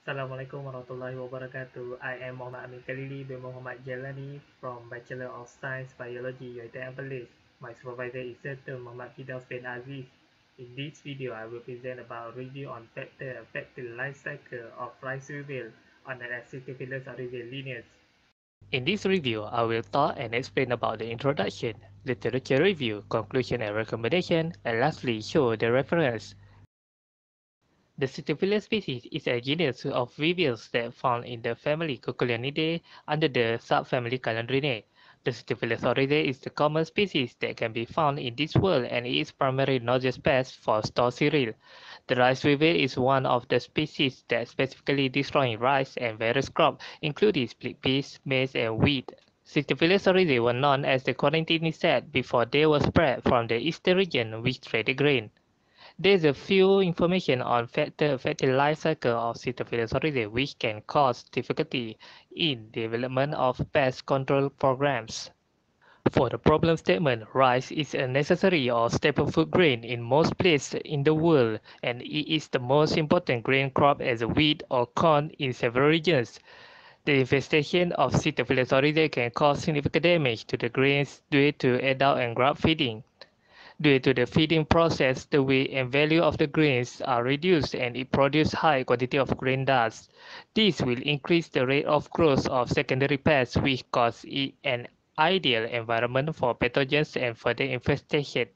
Assalamualaikum warahmatullahi wabarakatuh. I am Muhammad Amin Khalili bin Muhammad Jalani from Bachelor of Science Biology UiTM Perlis. My supervisor is Dr. Muhammad Firdaus bin Aziz. In this video, I will present about review on factor affecting life cycle of rice weevil on the Acetophyllus oryzae lineage. In this review, I will talk and explain about the introduction, literature review, conclusion and recommendation, and lastly show the reference. The Cytophilus species is a genus of weevils that found in the family Cuculionidae under the subfamily Calandrinae. The Cytophilus oryzae is the common species that can be found in this world and is primarily noxious pest for store cereal. The rice weevil is one of the species that specifically destroy rice and various crops, including split peas, maize, and wheat. Cytophilus oryzae were known as the quarantine insect before they were spread from the eastern region which traded grain. There is a few information on factor affecting life cycle of Cytophilus oryzae which can cause difficulty in development of pest control programs. For the problem statement, rice is a necessary or staple food grain in most places in the world, and it is the most important grain crop as a wheat or corn in several regions. The infestation of Cytophilus oryzae can cause significant damage to the grains due to adult and grub feeding. Due to the feeding process, the weight and value of the grains are reduced and it produces high quantity of grain dust. This will increase the rate of growth of secondary pests, which cause it an ideal environment for pathogens and further infestation.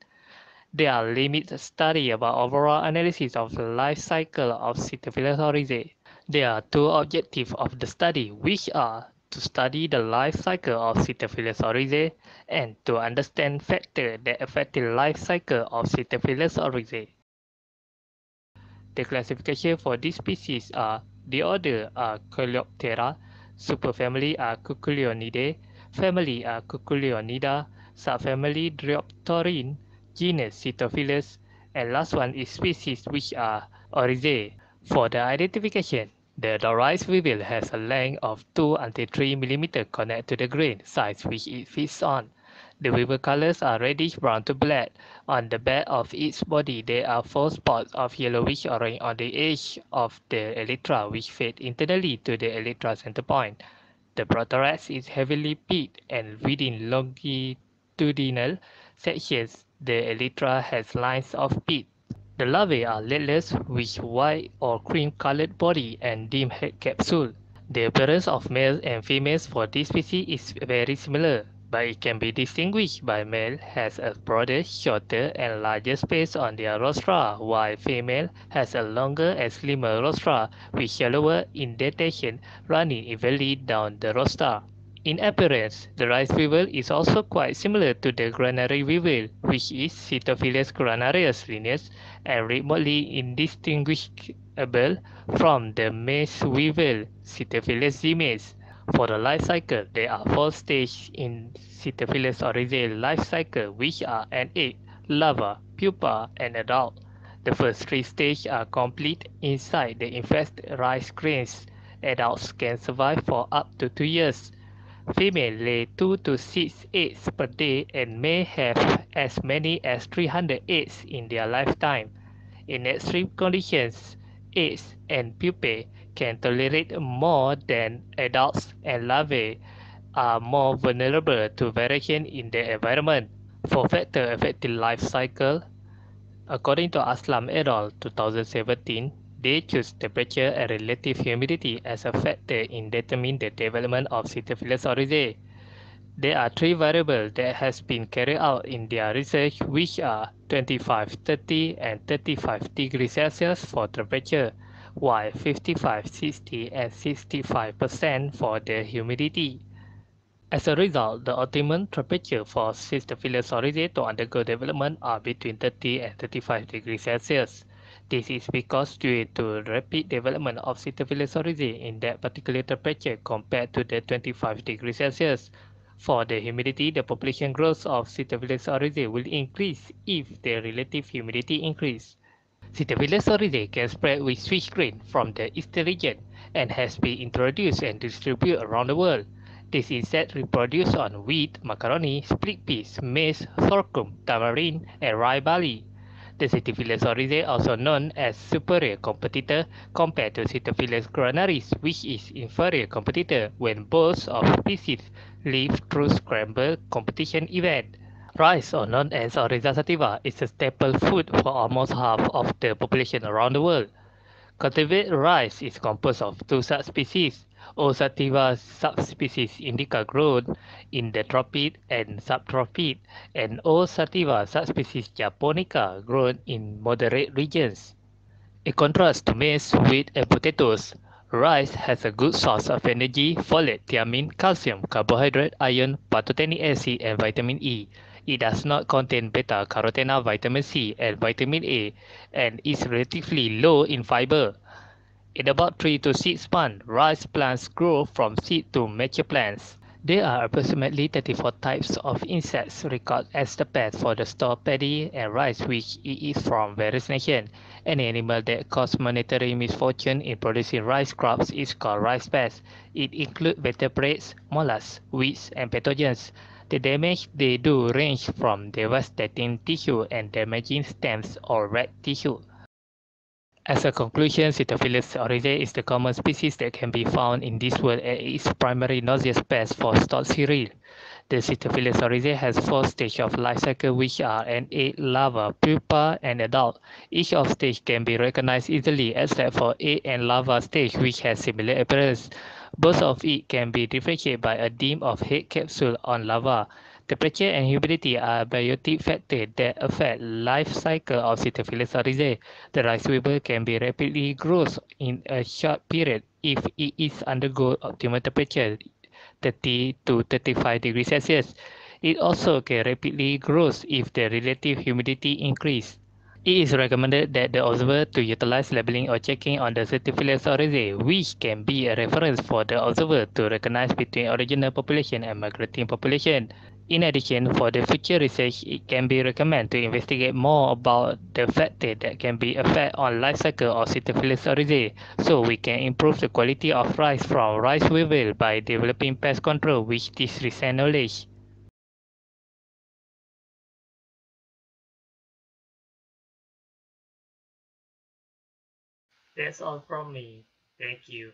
There are limited studies about overall analysis of the life cycle of Cytophilus oryzae. There are two objectives of the study, which are to study the life cycle of Cytophilus oryzae and to understand factors that affect the life cycle of Cytophilus oryzae. The classification for this species are: the order are Coleoptera, superfamily are Cuculionidae, family are Cuculionida, subfamily Dryoptorin, genus Cytophilus, and last one is species which are Oryzae. For the identification, the rice weevil has a length of 2 until 3 mm connected to the grain size which it feeds on. The weevil colors are reddish brown to black. On the back of its body there are 4 spots of yellowish orange on the edge of the elytra which fade internally to the elytra center point. The prothorax is heavily peaked and within longitudinal sections the elytra has lines of pit. The larvae are legless with white or cream-colored body and dim head capsule. The appearance of males and females for this species is very similar, but it can be distinguished by male has a broader, shorter, and larger space on their rostra, while female has a longer and slimmer rostra with shallower indentation running evenly down the rostra. In appearance, the rice weevil is also quite similar to the granary weevil, which is Cytophilus granarius lineage and remotely indistinguishable from the maize weevil, Cytophilus zimmes. For the life cycle, there are 4 stages in Cytophilus oryzae life cycle, which are an egg, larva, pupa, and adult. The first 3 stages are complete inside the infested rice grains. Adults can survive for up to 2 years. Female lay 2 to 6 eggs per day and may have as many as 300 eggs in their lifetime. In extreme conditions, eggs and pupae can tolerate more than adults, and larvae are more vulnerable to variation in the environment. For factor affecting life cycle, according to Aslam et al. 2017, they choose temperature and relative humidity as a factor in determining the development of Cytophilus oryzae. There are 3 variables that has been carried out in their research, which are 25, 30, and 35 degrees Celsius for temperature, while 55, 60, and 65% for the humidity. As a result, the optimum temperature for Cystophilus oryzae to undergo development are between 30 and 35 degrees Celsius. This is because due to rapid development of Cystophilus oryzae in that particular temperature compared to the 25 degrees Celsius. For the humidity, the population growth of Cystophilus oryzae will increase if the relative humidity increase. Cytophilus oryzae can spread with switch grain from the eastern region and has been introduced and distributed around the world. This insect reproduces on wheat, macaroni, split peas, maize, sorghum, tamarind, and rye barley. The Cytiphilus oryzae, also known as superior competitor compared to Cytiphilus granaris, which is inferior competitor when both of species live through scramble competition event. Rice, or known as Oryza sativa, is a staple food for almost half of the population around the world. Cultivated rice is composed of two subspecies, O. sativa subspecies indica grown in the tropics and subtropics, and O. sativa subspecies japonica grown in moderate regions. In contrast to maize, wheat, and potatoes, rice has a good source of energy, folate, thiamine, calcium, carbohydrate, iron, pantothenic acid, and vitamin E. It does not contain beta-carotene, vitamin C, and vitamin A, and is relatively low in fiber. In about 3 to 6 months, rice plants grow from seed to mature plants. There are approximately 34 types of insects recorded as the pests for the store paddy and rice which it is from various nations. Any animal that causes monetary misfortune in producing rice crops is called rice pest. It includes vertebrates, mollusks, weeds, and pathogens. The damage they do range from devastating tissue and damaging stems or red tissue. As a conclusion, Cytophilus oryzae is the common species that can be found in this world and is primary noxious pest for stored cereal. The Cytophilus oryzae has 4 stages of life cycle which are an egg, larva, pupa, and adult. Each of stage can be recognized easily except for egg and larva stage which has similar appearance. Both of it can be differentiated by a dim of head capsule on larva. Temperature and humidity are biotic factors that affect life cycle of Cytophilus oryzae. The rice weevil can be rapidly grows in a short period if it is undergo optimal temperature 30 to 35 degrees Celsius. It also can rapidly grow if the relative humidity increases. It is recommended that the observer to utilize labeling or checking on the Certiphilus oryzae, which can be a reference for the observer to recognize between original population and migrating population. In addition, for the future research, it can be recommended to investigate more about the factors that can be affect on life cycle of Certiphilus oryzae, so we can improve the quality of rice from rice weevil by developing pest control with this recent knowledge. That's all from me. Thank you.